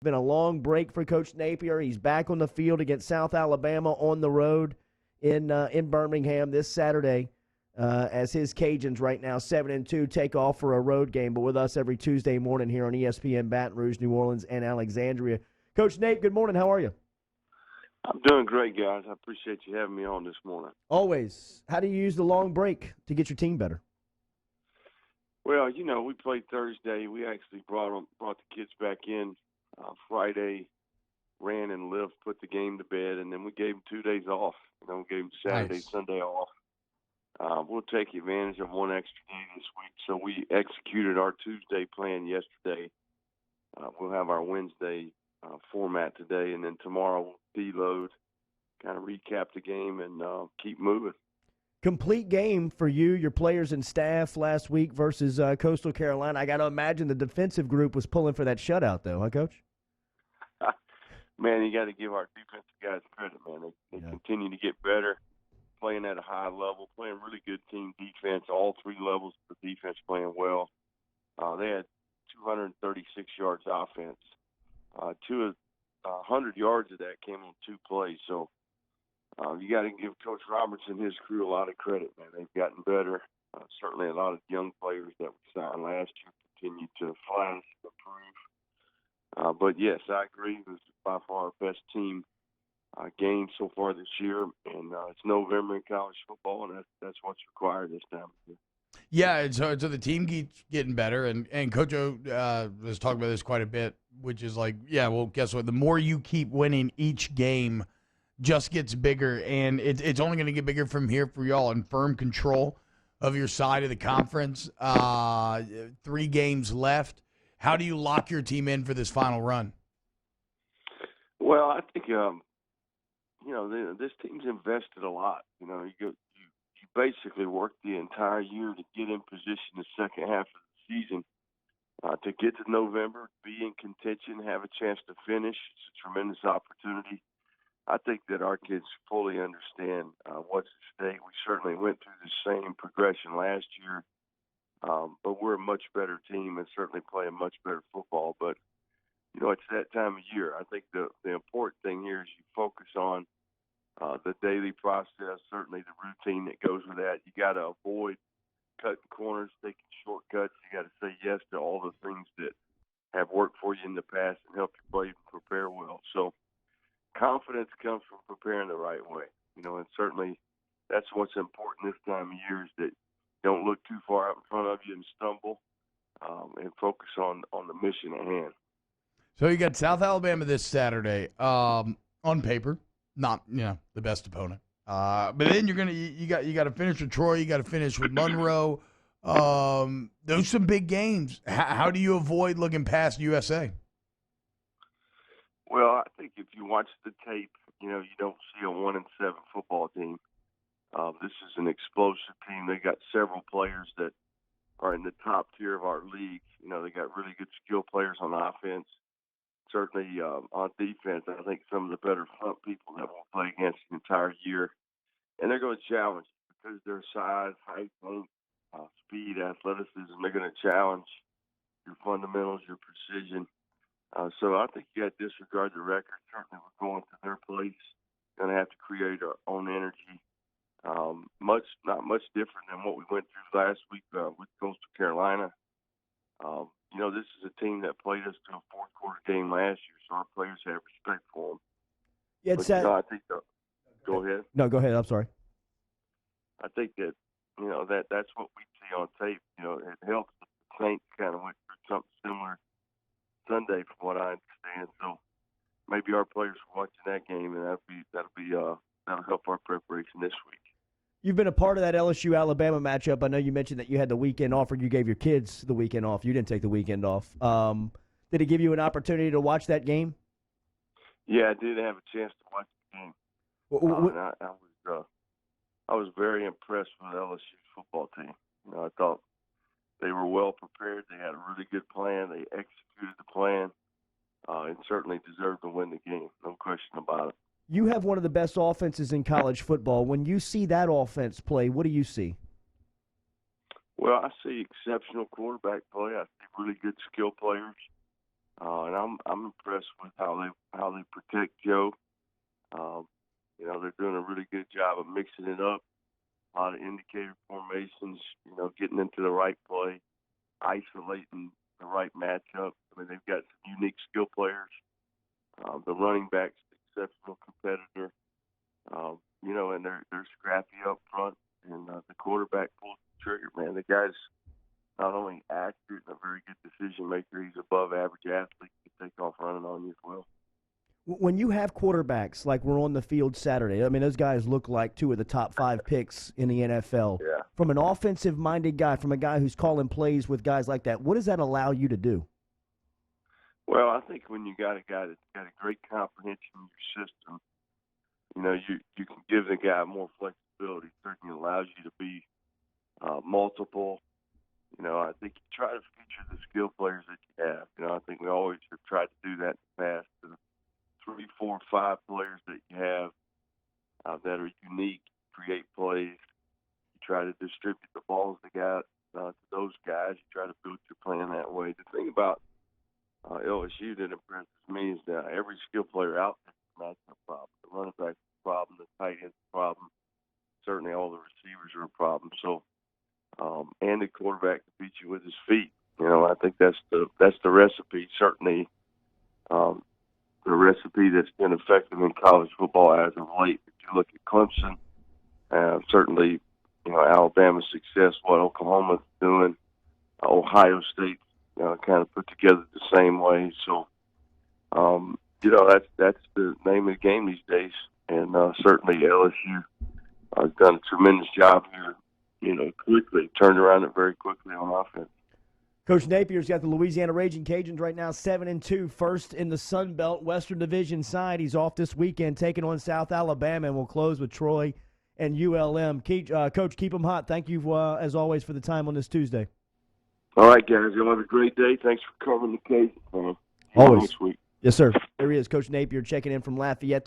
Been a long break for Coach Napier. He's back on the field against South Alabama on the road in Birmingham this Saturday. As his Cajuns right now 7-2 take off for a road game, but with us every Tuesday morning here on ESPN Baton Rouge, New Orleans, and Alexandria. Coach Nate, good morning. How are you? I'm doing great, guys. I appreciate you having me on this morning. Always. How do you use the long break to get your team better? Well, we played Thursday. We actually brought the kids back in Friday, ran and lived, put the game to bed, and then we gave them 2 days off. We gave them Saturday, Nice. Sunday off. We'll take advantage of one extra day this week. So we executed our Tuesday plan yesterday. We'll have our Wednesday format today, and then tomorrow we'll deload, kind of recap the game, and keep moving. Complete game for you, your players, and staff last week versus Coastal Carolina. I got to imagine the defensive group was pulling for that shutout, though, huh, Coach? Man, you got to give our defensive guys credit, man. They continue to get better, playing at a high level, playing really good team defense, all three levels of the defense playing well. They had 236 yards offense. 100 yards of that came on two plays. So you got to give Coach Roberts and his crew a lot of credit, man. They've gotten better. Certainly a lot of young players that we signed last year continue to flash, improve. But, yes, I agree. It was by far our best team game so far this year. And it's November in college football, and that's what's required this time of year. Yeah, and so the team keeps getting better, and Coach O has talked about this quite a bit, which is like, yeah, well, guess what? The more you keep winning, each game just gets bigger, and it's only going to get bigger from here for y'all in firm control of your side of the conference. 3 games left. How do you lock your team in for this final run? Well, I think, this team's invested a lot. You basically work the entire year to get in position the second half of the season to get to November, be in contention, have a chance to finish. It's a tremendous opportunity. I think that our kids fully understand what's at stake. We certainly went through the same progression last year, but we're a much better team and certainly play a much better football. But, it's that time of year. I think the important thing here is you focus on the daily process, certainly the routine that goes with that. You got to avoid cutting corners, taking shortcuts. You got to say yes to all the things that have worked for you in the past and help you play and prepare well. So confidence comes from preparing the right way, and certainly that's what's important this time of year is that you don't look too far out in front of you and stumble and focus on the mission at hand. So you got South Alabama this Saturday. On paper, not the best opponent, but then you got to finish with Troy. You got to finish with Monroe. Those are some big games. How do you avoid looking past USA? Well, I think if you watch the tape, you don't see a 1-7 football team. This is an explosive team. They got several players that are in the top tier of our league. They got really good skill players on offense. Certainly on defense, I think some of the better front people that we'll play against the entire year. And they're going to challenge because their size, height, length, speed, athleticism. They're going to challenge your fundamentals, your precision. So I think you got to disregard the record. Certainly we're going to their place. Going to have to create our own energy. Not much different than what we went through last week with Coastal Carolina. This is a team that played us to a fourth-quarter game last year, so our players have respect for them. Yeah, I think go ahead. No, go ahead. I'm sorry. I think that, that's what we see on tape. It helps the Saints kind of went through something similar Sunday from what I understand. So maybe our players are watching that game, and that'll help our preparation this week. You've been a part of that LSU-Alabama matchup. I know you mentioned that you had the weekend off, or you gave your kids the weekend off. You didn't take the weekend off. Did it give you an opportunity to watch that game? Yeah, I did have a chance to watch the game. I was very impressed with LSU's football team. I thought they were well prepared. They had a really good plan. They executed the plan and certainly deserved to win the game. No question about it. You have one of the best offenses in college football. When you see that offense play, what do you see? Well, I see exceptional quarterback play. I see really good skill players. and I'm impressed with how they protect Joe. You know, they're doing a really good job of mixing it up. A lot of indicator formations. You know, getting into the right play, isolating the right matchup. I mean, they've got some unique skill players. The running back's an exceptional competitor. You know, and they're scrappy up front, and the quarterback pulls the trigger. Man, the guy's not only accurate and a very good decision maker, he's above average athlete. He can take off running on you as well. When you have quarterbacks like we're on the field Saturday, I mean, those guys look like two of the top 5 picks in the NFL. Yeah. From an offensive-minded guy, from a guy who's calling plays with guys like that, what does that allow you to do? Well, I think when you got a guy that's got a great comprehension of your system, you know, you can give the guy more flexibility. It certainly allows you to be multiple. You know, I think you try to feature the skill players that you have. You know, I think we always have tried to do that in the past. The 3, 4, 5 players that you have that are unique, create plays. You try to distribute the balls to those guys. You try to build your plan that way. The thing about LSU that impresses me is that every skill player out there is a matchup problem. The running back's a problem. The tight end's a problem. Certainly all the receivers are a problem. So, and the quarterback can beat you with his feet. You know, I think that's the recipe. Certainly, the recipe that's been effective in college football as of late. If you look at Clemson, certainly, you know, Alabama's success, what Oklahoma's doing, Ohio State, kind of put together the same way. So, you know, that's the name of the game these days. And certainly LSU has done a tremendous job here, you know, quickly, turned around it very quickly on offense. Coach Napier's got the Louisiana Ragin Cajuns right now 7-2, first in the Sun Belt Western Division side. He's off this weekend taking on South Alabama, and we'll close with Troy and ULM. Coach, keep them hot. Thank you, as always, for the time on this Tuesday. All right, guys. You'll have a great day. Thanks for covering the case. Always. Next week. Yes, sir. There he is, Coach Napier, checking in from Lafayette.